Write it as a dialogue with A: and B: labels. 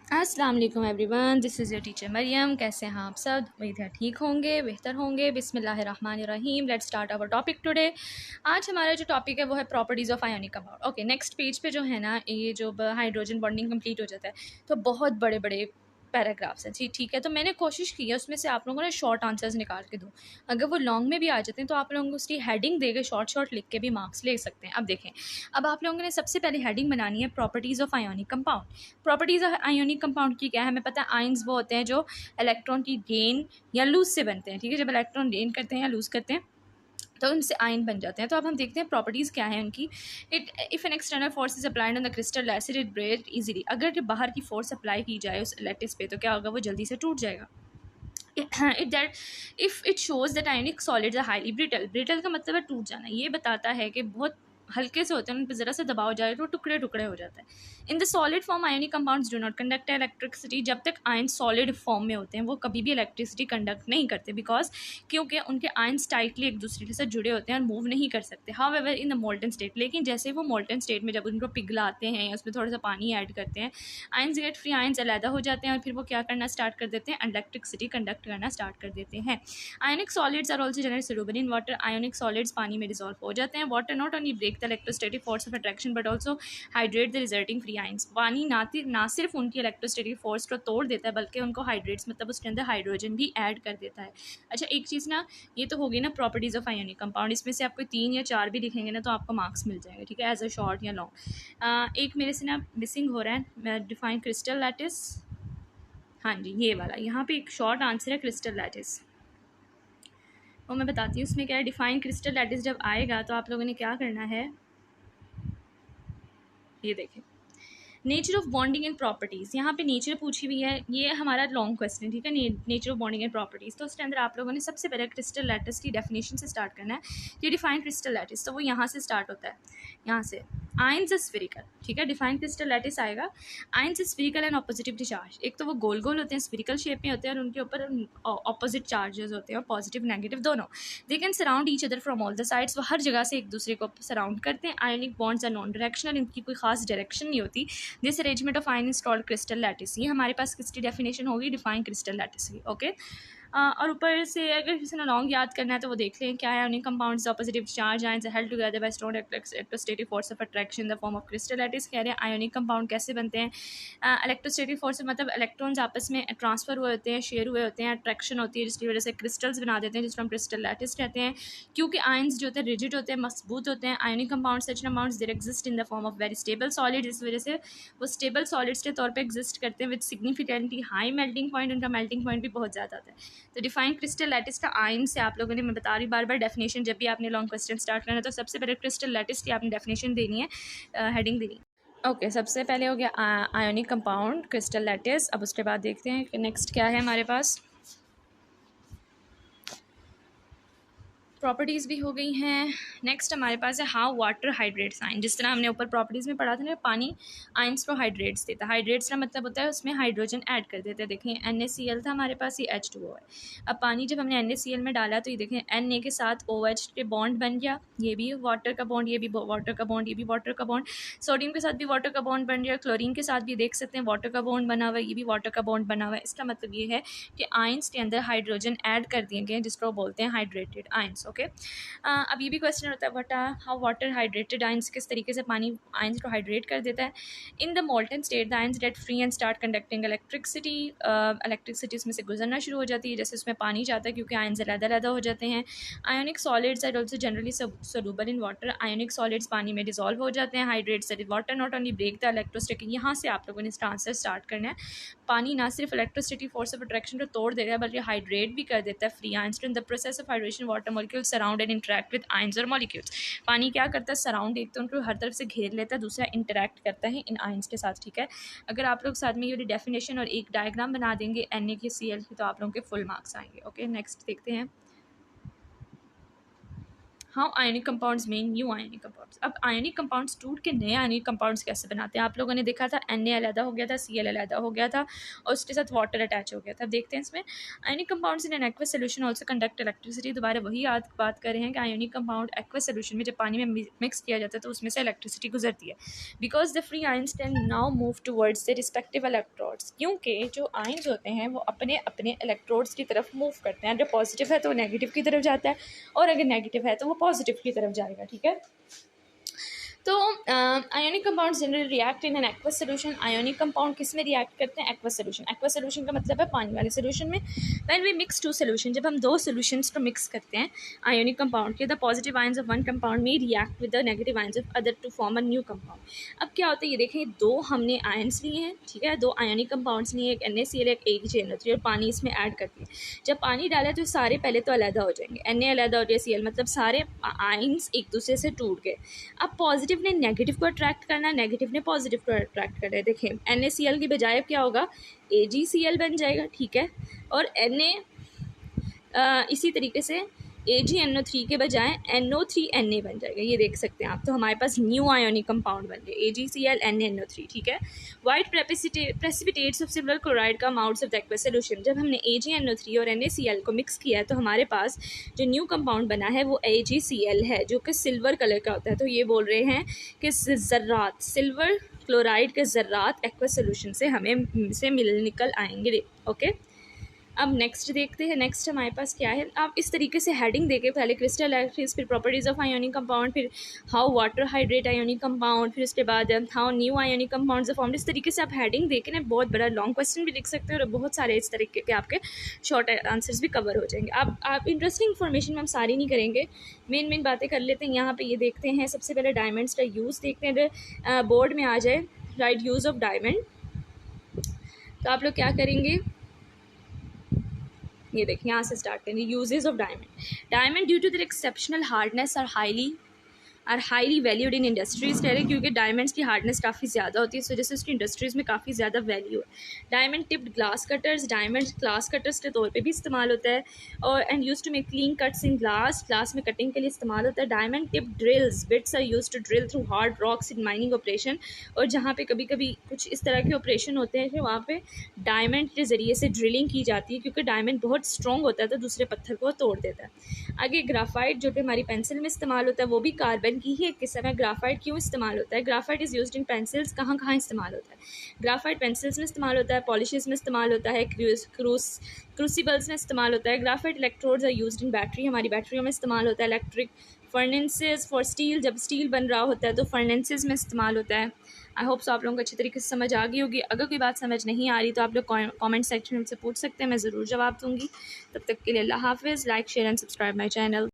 A: अस्सलाम वालेकुम everyone, this is your teacher Mariam. कैसे हैं आप सब? उम्मीद है ठीक होंगे, बेहतर होंगे। बिस्मिल्लाहिर्रहमानिर्रहीम। Let's start our topic today. आज हमारा जो टॉपिक है वो है properties of ionic compound. Okay, next page पे जो है ना, ये जो हाइड्रोजन बॉन्डिंग कंप्लीट हो जाता है तो बहुत बड़े बड़े पैराग्राफ्स हैं। जी ठीक है, तो मैंने कोशिश की है उसमें से आप लोगों ने शॉर्ट आंसर्स निकाल के दो। अगर वो लॉन्ग में भी आ जाते हैं तो आप लोग उसकी हेडिंग देके शॉर्ट शॉर्ट लिख के भी मार्क्स ले सकते हैं। अब देखें, अब आप लोगों ने सबसे पहले हेडिंग बनानी है properties of ionic compound. Properties of ionic compound की क्या है, हमें पता है आयंस वो होते हैं जो इलेक्ट्रॉन की गेन या लूज से बनते हैं। ठीक है, जब इलेक्ट्रॉन गेन करते हैं या लूज़ करते हैं तो उनसे आयन बन जाते हैं। तो अब हम देखते हैं प्रॉपर्टीज़ क्या है उनकी। It if an external force is applied on the crystal acid it break easily. अगर जो बाहर की फोर्स अप्लाई की जाए उस लैटिस पे तो क्या होगा, वो जल्दी से टूट जाएगा। It that if it shows that ionic solids are highly brittle. Brittle का मतलब है टूट जाना। ये बताता है कि बहुत हल्के से होते हैं, उन पर ज़रा सा दबाव जाए तो टुकड़े टुकड़े हो जाता है। In the solid form ionic compounds do not conduct electricity. जब तक आयन सॉलिड फॉर्म में होते हैं वो कभी भी इलेक्ट्रिसिटी कंडक्ट नहीं करते, बिकॉज क्योंकि उनके आयन्स टाइटली एक दूसरे के साथ जुड़े होते हैं और मूव नहीं कर सकते। How ever in the molten state, लेकिन जैसे वो मोल्टन स्टेट में जब उनको पिघलाते हैं या उसमें थोड़ा सा पानी ऐड करते हैं, आयन्स गेट फ्री, आयन्स अलहदा हो जाते हैं और फिर वो क्या करना स्टार्ट कर देते हैं, इलेक्ट्रिसिटी कंडक्ट करना स्टार्ट कर देते हैं। Ionic solids are also generally soluble in water. Ionic solids पानी में डिजॉल्व हो जाते हैं। Water not only break the electrostatic force of attraction but also hydrate the resulting free ions. पानी ना सिर्फ उनकी इलेक्ट्रोस्टैटिक फोर्स को तोड़ देता है बल्कि उनको हाइड्रेट्स मतलब उसके अंदर हाइड्रोजन भी ऐड कर देता है। अच्छा, एक चीज़ ना, ये तो होगी ना प्रॉपर्टीज़ ऑफ आयोनिक कंपाउंड। इसमें से आपको 3 या 4 भी लिखेंगे ना तो आपको मार्क्स मिल जाएगा। ठीक है, एज अ शॉर्ट या लॉन्ग। एक मेरे से ना मिसिंग हो रहा है, डिफाइन क्रिस्टल लैटिस। हाँ जी, ये वाला यहाँ पे एक शॉर्ट आंसर है क्रिस्टल लैटिस। और मैं बताती हूँ उसमें क्या है। डिफाइन क्रिस्टल लैटिस जब आएगा तो आप लोगों ने क्या करना है, ये देखें, nature of bonding and properties. यहाँ पे नेचर पूछी हुई है, ये हमारा लॉन्ग क्वेश्चन। ठीक है, nature of bonding and properties. तो उसके अंदर आप लोगों ने सबसे पहले क्रिस्टल लैटिस की डेफिनेशन से स्टार्ट करना है। ये डिफाइन क्रिस्टल लैटिस, तो वो यहाँ से स्टार्ट होता है, यहाँ से। Ions is spherical. ठीक है, डिफाइन क्रिस्टल लैटिस आएगा। Ions is spherical and oppositely charge. एक तो वो गोल गोल होते हैं, स्फेरिकल शेप में होते हैं और उनके ऊपर ऑपोजिट चार्जेस होते हैं, और पॉजिटिव नेगेटिव दोनों। They can surround each other from all the sides. वो हर जगह से एक दूसरे को सराउंड करते हैं। Ionic bonds are non directional, इनकी कोई खास डायरेक्शन नहीं होती। This arrangement of ion is called crystal lattice. ये हमारे पास किसकी डेफिनेशन होगी, डिफाइन क्रिस्टल लैटिस की। ओके, और ऊपर से अगर किसी ने लॉन्ग याद करना है तो वो देख लें क्या है। Ionic compounds opposite charge ions held together by strong electrostatic force of attraction in the form of crystal lattice. कह रहे हैं आयोनिक कंपाउंड कैसे बनते हैं। इलेक्ट्रोस्टैटिक फोर्स मतलब इलेक्ट्रॉन्स आपस में ट्रांसफर हुए होते हैं, शेयर हुए होते हैं, अट्रैक्शन होती है जिसकी वजह से क्रिस्टल्स बना देते हैं जिसको हम क्रिस्टल लैटिस कहते हैं। क्योंकि आयंस जो होते हैं रिजिड होते हैं, मजबूत होते हैं। Ionic compound such compounds there exist in the form of very stable solid. इस वजह से वो स्टेबल सॉलिड्स के तौर पे एग्जिस्ट करते हैं with significantly high melting point. उनका मेल्टिंग पॉइंट भी बहुत ज़्यादा आता है। तो डिफाइन क्रिस्टल लैटिस का आयन से आप लोगों ने, मैं बता रही बार बार डेफिनेशन, जब भी आपने लॉन्ग क्वेश्चन स्टार्ट करना है तो सबसे पहले क्रिस्टल लैटिस की आपने डेफिनेशन देनी है, हेडिंग देनी है। ओके, सबसे पहले हो गया आयोनिक कंपाउंड क्रिस्टल लैटिस। अब उसके बाद देखते हैं कि नेक्स्ट क्या है हमारे पास। प्रॉपर्टीज़ भी हो गई हैं। नेक्स्ट हमारे पास है हाउ वाटर हाइड्रेट्स आयन। जिस तरह हमने ऊपर प्रॉपर्टीज़ में पढ़ा था ना, पानी आयंस को हाइड्रेट्स देता है। हाइड्रेट्स का मतलब होता है उसमें हाइड्रोजन ऐड कर देते हैं। देखें NaCl था हमारे पास, ये H2O है। अब पानी जब हमने NaCl में डाला तो ये देखें Na के साथ OH के बॉन्ड बन गया, ये भी वाटर का बॉन्ड, ये भी वाटर का बॉन्ड, ये भी वाटर का बॉन्ड। सोडियम के साथ भी वाटर का बॉन्ड बन गया। क्लोरीन के साथ भी देख सकते हैं वाटर का बॉन्ड बना हुआ है, ये भी वाटर का बॉन्ड बना हुआ है। इसका मतलब ये है कि आयंस के अंदर हाइड्रोजन ऐड कर दिए गए जिसको बोलते हैं हाइड्रेटेड आयंस। ओके, अब ये भी क्वेश्चन होता है what how water hydrated ions, किस तरीके से पानी आयंस को हाइड्रेट कर देता है। In the molten state the ions get free and start conducting electricity. Electricity उसमें से गुजरना शुरू हो जाती है जैसे उसमें पानी जाता है, क्योंकि आयंस अलग-अलग हो जाते हैं। Ionic solids are also generally soluble in water. Ionic solids पानी में डिजॉल्व हो जाते हैं। Hydrates that is water not only break the electrostatic. यहाँ से आप लोगों ने इसका आंसर स्टार्ट करना है। पानी ना सिर्फ इलेक्ट्रोस्टैटिक फोर्स ऑफ अट्रैक्शन को तोड़ देता है बल्कि हाइड्रेट भी कर देता है free ions. In the process of hydration water molecules surround and interact with ions और मॉलिक्यूल्स। पानी क्या करता है, सराउंड, एक तो उनको हर तरफ से घेर लेता है, दूसरा इंटरैक्ट करता है इन आयंस के साथ। ठीक है, अगर आप लोग साथ में ये डेफिनेशन और एक डायग्राम बना देंगे NaCl की तो आप लोगों के फुल मार्क्स आएंगे। ओके, नेक्स्ट देखते हैं। How ionic compounds main new ionic compounds. अब आयनिक कंपाउंड्स टूट के नए आयनिक कंपाउंड्स कैसे बनाते हैं? आप लोगों ने देखा था Na अलहदा हो गया था, Cl अलहदा हो गया था और उसके साथ वाटर अटैच हो गया था। अब देखते हैं इसमें ionic compounds in an aqueous solution also conduct electricity. दोबारा वही बात कर रहे हैं कि आयनिक कंपाउंड एक्वस सोल्यूशन में जब पानी में मिक्स किया जाता है तो उसमें से इलेक्ट्रिसिटी गुजरती है, because the free ions can now move towards the respective electrodes. क्योंकि जो आयंस होते हैं वो अपने अपने इलेक्ट्रोड्स की तरफ मूव करते हैं। अगर पॉजिटिव है तो नेगेटिव की तरफ जाता है और अगर नेगेटिव है तो वो पॉजिटिव की तरफ जाएगा। ठीक है, तो ionic compound generally react in an aqueous solution. Ionic compound किस में रिएक्ट करते हैं? Aqueous solution. एक्वस सोल्यूशन का मतलब है पानी वाले सोल्यूशन में। When we mix two solution, जब हम दो सोल्यूशंस को मिक्स करते हैं आयोनिक कंपाउंड के, the positive ions of one compound में react with the negative ions of other to form a new compound. अब क्या होता है, ये देखें, दो हमने आयंस लिए हैं, ठीक है, दो आयोनिक कंपाउंड्स लिए, एक NaCl एक AgNO3 और पानी इसमें ऐड कर दिए। जब पानी डाला तो सारे पहले तो अलहदा हो जाएंगे, Na अलहदा हो जाए, Cl मतलब सारे आयंस एक दूसरे से टूट गए। अब पॉजिटिव ने नेगेटिव को अट्रैक्ट करना है, नेगेटिव ने पॉजिटिव को अट्रैक्ट करना है। देखें NaCl की बजाय क्या होगा, AgCl बन जाएगा। ठीक है, और इसी तरीके से AgNO3 के बजाय NO3Na बन जाएगा। ये देख सकते हैं आप। तो हमारे पास न्यू आयोनिक कंपाउंड बन गए AgCl NaNO3। ठीक है, white precipitates of silver chloride come out of the aqueous solution. जब हमने AgNO3 और NaCl को मिक्स किया है तो हमारे पास जो न्यू कंपाउंड बना है वो AgCl है, जो कि सिल्वर कलर का होता है। तो ये बोल रहे हैं कि ज़र्रात, सिल्वर क्लोराइड के ज़र्रात एक्वस सोल्यूशन से हमें से निकल आएंगे। ओके, अब नेक्स्ट देखते हैं। नेक्स्ट हमारे पास क्या है, आप इस तरीके से हेडिंग देके पहले क्रिस्टल इलेक्ट्रिक्स, फिर प्रॉपर्टीज़ ऑफ आयोनिक कंपाउंड, फिर how water hydrate ionic compound, फिर उसके बाद how new ionic compounds formed. इस तरीके से आप हेडिंग देके ना बहुत बड़ा लॉन्ग क्वेश्चन भी लिख सकते हैं और बहुत सारे इस तरीके के आपके शॉर्ट आंसर्स भी कवर हो जाएंगे। आप इंटरेस्टिंग इन्फॉर्मेशन में हम सारी नहीं करेंगे, मेन बातें कर लेते हैं। यहाँ पर ये देखते हैं, सबसे पहले डायमंड्स का यूज़ देखते हैं। अगर बोर्ड में आ जाए राइट यूज़ ऑफ डायमंड, तो आप लोग क्या करेंगे, ये देखिए यहाँ से स्टार्ट करेंगे। Uses of diamond due to their exceptional hardness are highly valued in industries. कह रहे हैं क्योंकि डायमंड्स की हार्डनेस काफ़ी ज़्यादा होती है, इस वजह से उसकी इंडस्ट्रीज़ में काफ़ी ज़्यादा वैल्यू है। Diamond tipped glass cutters, diamond glass cutters के तौर पे भी इस्तेमाल होता है और and use to make clean cuts in glass में कटिंग के लिए इस्तेमाल होता है। Diamond tipped drills, bits are use to drill through hard rocks in mining operation. और जहाँ पे कभी कभी कुछ इस तरह के ऑपरेशन होते हैं कि वहाँ पे डायमंड के ज़रिए से ड्रिलिंग की जाती है, क्योंकि डायमंड बहुत स्ट्रॉन्ग होता है तो दूसरे पत्थर को तोड़ देता है। आगे ग्राफाइट, जो कि हमारी पेंसिल में इस्तेमाल होता है, वो भी कार्बन की ही एक किस्म है। ग्राफाइट क्यों इस्तेमाल होता है? Graphite is used in pencils. कहाँ कहाँ इस्तेमाल होता है? ग्राफाइट पेंसिल्स में इस्तेमाल होता है, पॉलिशेस में इस्तेमाल होता है, क्रूसिबल्स में इस्तेमाल होता है। Graphite electrodes are used in battery, हमारी बैटरियों में इस्तेमाल होता है। इलेक्ट्रिक फर्नेसेस फॉर स्टील, जब स्टील बन रहा होता है तो फर्नेसेस में इस्तेमाल होता है। आई होप सो आप लोगों को अच्छी तरीके से समझ आ गई होगी। अगर कोई बात समझ नहीं आ रही तो आप लोग कमेंट सेक्शन में से पूछ सकते हैं, मैं ज़रूर जवाब दूँगी। तब तक के लिए अल्लाह हाफिज़। Like share and subscribe my channel.